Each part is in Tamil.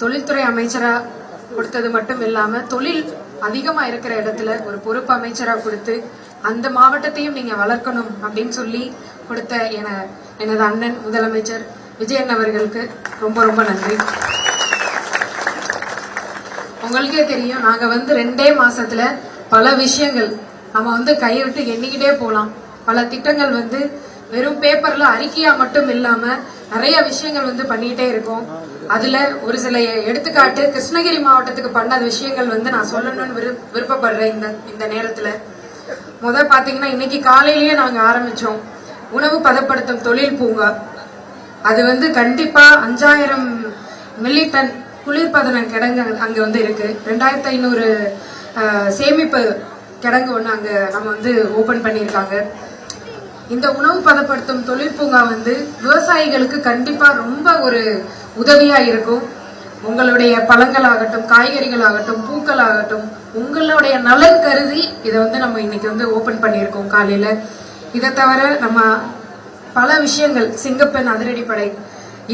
தொழில்துறை அமைச்சரா கொடுத்தது மட்டும் இல்லாம தொழில் அதிகமா இருக்கிற இடத்துல ஒரு பொறுப்பு அமைச்சரா கொடுத்து அந்த மாவட்டத்தையும் நீங்க வளர்க்கணும் அப்படின்னு சொல்லி கொடுத்த எனது அண்ணன் முதலமைச்சர் விஜயன் அவர்களுக்கு ரொம்ப ரொம்ப நன்றி. உங்களுக்கே தெரியும், நாங்க 2 மாசத்துல பல விஷயங்கள் நம்ம கையை விட்டு எண்ணிக்கிட்டே போலாம். பல திட்டங்கள் வெறும் பேப்பர்ல அறிக்கையா மட்டும் இல்லாம நிறைய விஷயங்கள் பண்ணிட்டே இருக்கோம். அதுல ஒரு சில எடுத்துக்காட்டு கிருஷ்ணகிரி மாவட்டத்துக்கு பண்ண விஷயங்கள் நான் சொல்லணும்னு விருப்பப்படுறேன் இந்த நேரத்துல. பாத்தீங்கன்னா இன்னைக்கு காலையிலேயே நாங்க ஆரம்பிச்சோம் உணவு பதப்படுத்தும் தொழில் பூங்கா. அது கண்டிப்பா 5000 மில்லி டன் குளிர்பதன கிடங்கு அங்க இருக்கு. 2500 சேமிப்பு கிடங்கு ஒண்ணு அங்க நம்ம ஓபன் பண்ணிருக்காங்க. இந்த உணவு பதப்படுத்தும் தொழிற்பூங்கா விவசாயிகளுக்கு கண்டிப்பா ரொம்ப ஒரு உதவியா இருக்கும். உங்களுடைய பழங்களாகட்டும், காய்கறிகள் ஆகட்டும், பூக்கள் ஆகட்டும், உங்களுடைய நலன் கருதி இதை நம்ம இன்னைக்கு ஓபன் பண்ணியிருக்கோம் காலையில. இதை தவிர நம்ம பல விஷயங்கள், சிங்கப்பெண் அதிரடிப்படை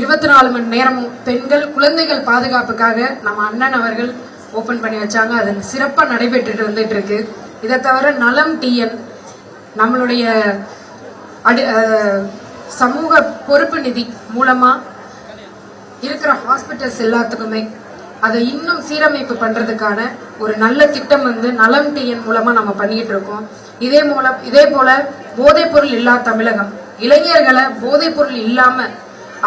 24 மணி நேரமும் பெண்கள் குழந்தைகள் பாதுகாப்புக்காக நம்ம அண்ணன் அவர்கள் ஓபன் பண்ணி வச்சாங்க. அது சிறப்பா நடைபெற்றுட்டு வந்துட்டு இருக்கு. இதை தவிர நலம் டிஎன் நம்மளுடைய சமூக பொறுப்பு நிதி மூலமா இருக்கிற ஹாஸ்பிட்டல்ஸ் எல்லாத்துக்குமே அதை இன்னும் சீரமைப்பு பண்றதுக்கான ஒரு நல்ல திட்டம் நலம் டிஎன் மூலமா நம்ம பண்ணிட்டு இருக்கோம். இதே போல போதைப் பொருள் இல்லா தமிழகம், இளைஞர்களை போதைப் பொருள் இல்லாம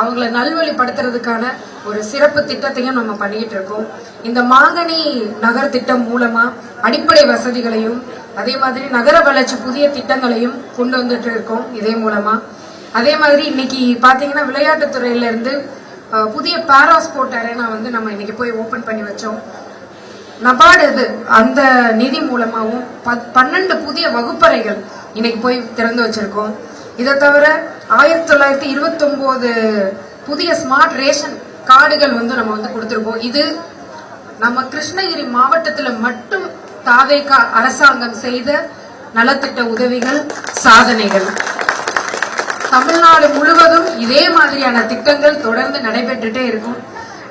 அவங்களை நல்வழிப்படுத்துறதுக்கான ஒரு சிறப்பு திட்டத்தையும் நம்ம பண்ணிட்டு இருக்கோம். இந்த மாங்கனி நகர் திட்டம் மூலமா அடிப்படை வசதிகளையும் அதே மாதிரி நகர வளர்ச்சி புதிய திட்டங்களையும் கொண்டு வந்துட்டு இருக்கோம் இதே மூலமா. அதே மாதிரி இன்னைக்கு பாத்தீங்கன்னா விளையாட்டுத்துறையில இருந்து புதிய பாரா ஸ்போர்ட் அரேனா நம்ம இன்னைக்கு போய் ஓபன் பண்ணி வச்சோம். நபார்டு அந்த நிதி மூலமாவும் 12 புதிய வகுப்பறைகள் இன்னைக்கு போய் திறந்து வச்சிருக்கோம். இதை தவிர 1929 புதிய ஸ்மார்ட் ரேஷன் கார்டுகள் நம்ம கொடுத்திருக்கோம். இது நம்ம கிருஷ்ணகிரி மாவட்டத்துல மட்டும் தாவேகா அரசாங்கம் செய்த நலத்திட்ட உதவிகள், சாதனைகள். தமிழ்நாடு முழுவதும் இதே மாதிரியான திட்டங்கள் தொடர்ந்து நடைபெற்றுட்டே இருக்கும்.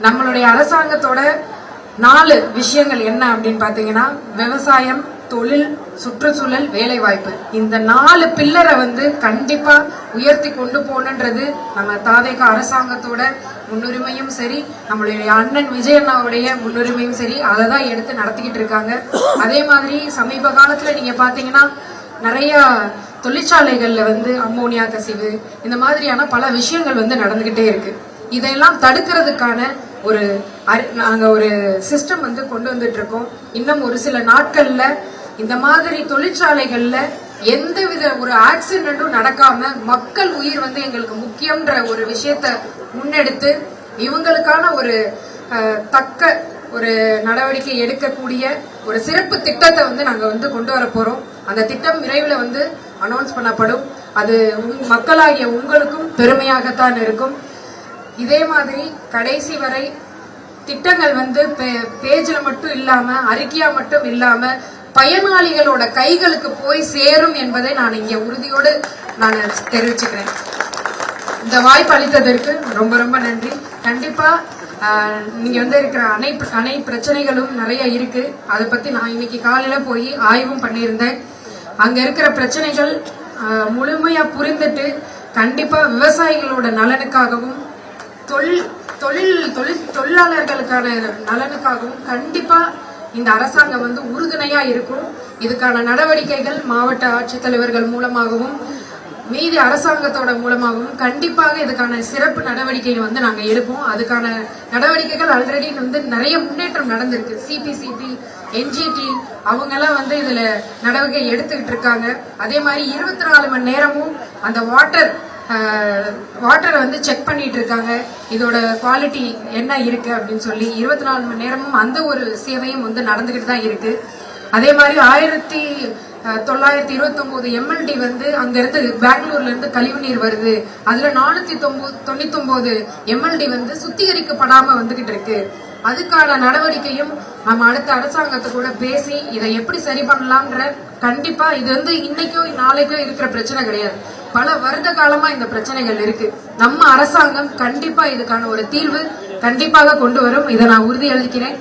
நம்மளுடைய அரசாங்கத்தோட 4 விஷயங்கள் என்ன அப்படின்னு பாத்தீங்கன்னா, விவசாயம், தொழில், சுற்றுச்சூழல், வேலை வாய்ப்பு. இந்த 4 பில்லரை கண்டிப்பா உயர்த்தி கொண்டு போகணுன்றது நம்ம தாவேகா அரசாங்கத்தோட முன்னுரிமையும் சரி, நம்மளுடைய அண்ணன் விஜயண்ணாவுடைய முன்னுரிமையும் சரி, அதை தான் எடுத்து நடத்திக்கிட்டு இருக்காங்க. அதே மாதிரி சமீப காலத்துல நீங்க பாத்தீங்கன்னா நிறைய தொழிற்சாலைகள்ல அம்மோனியா கசிவு, இந்த மாதிரியான பல விஷயங்கள் நடந்துகிட்டே இருக்கு. இதெல்லாம் தடுக்கிறதுக்கான நாங்க ஒரு சிஸ்டம் கொண்டு வந்துட்டு இருக்கோம். இன்னும் ஒரு சில நாட்கள்ல இந்த மாதிரி தொழிற்சாலைகள்ல எந்தவித ஒரு ஆக்சிடென்ட்டும் நடக்காம மக்கள் உயிர் எங்களுக்கு முக்கியம்ன்ற ஒரு விஷயத்த முன்னெடுத்து இவங்களுக்கான ஒரு தக்க ஒரு நடவடிக்கை எடுக்கக்கூடிய ஒரு சிறப்பு திட்டத்தை நாங்க கொண்டு வர போறோம். அந்த திட்டம் விரைவில் அனௌன்ஸ் பண்ணப்படும். அது மக்களாகிய உங்களுக்கும் பெருமையாகத்தான் இருக்கும். இதே மாதிரி கடைசி வரை திட்டங்கள் பேஜ்ல மட்டும் இல்லாம, அறிக்கையா மட்டும் இல்லாம பயனாளிகளோட கைகளுக்கு போய் சேரும் என்பதை நான் இங்க உறுதியோடு நான் தெரிவிச்சுக்கிறேன். இந்த வாய்ப்பு அளித்ததற்கு ரொம்ப ரொம்ப நன்றி. கண்டிப்பா நீங்க இருக்கிற அணை பிரச்சனைகளும் நிறைய இருக்கு. அதை பத்தி நான் இன்னைக்கு காலையில போய் ஆய்வும் பண்ணியிருந்தேன். அங்க இருக்கிற பிரச்சனைகள் முழுமையா புரிந்துட்டு கண்டிப்பா விவசாயிகளோட நலனுக்காகவும் தொழிலாளர்களுக்கான நலனுக்காகவும் கண்டிப்பா இந்த அரசாங்கம் உறுதுணையா இருக்கும். இதுக்கான நடவடிக்கைகள் மாவட்ட ஆட்சித்தலைவர்கள் மூலமாகவும் மீதி அரசாங்கத்தோட மூலமாகவும் கண்டிப்பாக இதுக்கான சிறப்பு நடவடிக்கை நாங்க எடுப்போம். அதுக்கான நடவடிக்கைகள் ஆல்ரெடி நிறைய முன்னேற்றம் நடந்திருக்கு. சிபிசிபி, என்ஜிடி அவங்க எல்லாம் இதுல நடவடிக்கை எடுத்துக்கிட்டு இருக்காங்க. அதே மாதிரி 24 மணி நேரமும் அந்த வாட்டரை செக் பண்ணிட்டு இருக்காங்க. இதோட குவாலிட்டி என்ன இருக்கு அப்படின்னு சொல்லி 24 மணி நேரமும் அந்த ஒரு சேவையும் நடந்துகிட்டு தான் இருக்கு. அதே மாதிரி 1929 எம்எல்டி அங்க இருந்து பெங்களூர்ல இருந்து கழிவு நீர் வருது. அதுல 499 எம்எல்டி சுத்திகரிக்கப்படாம வந்துகிட்டு இருக்கு. அதுக்கான நடவடிக்கையும் நம்ம அடுத்த அரசாங்கத்தை கூட பேசி இதை எப்படி சரி பண்ணலாம்ன்ற கண்டிப்பா இது இன்னைக்கோ நாளைக்கோ இருக்கிற பிரச்சனை கிடையாது. பல வருட காலமா இந்த பிரச்சனைகள் இருக்கு. நம்ம அரசாங்கம் கண்டிப்பா இதுக்கான ஒரு தீர்வு கண்டிப்பாக கொண்டு வரும். இதை நான் உறுதி அளிக்கிறேன்.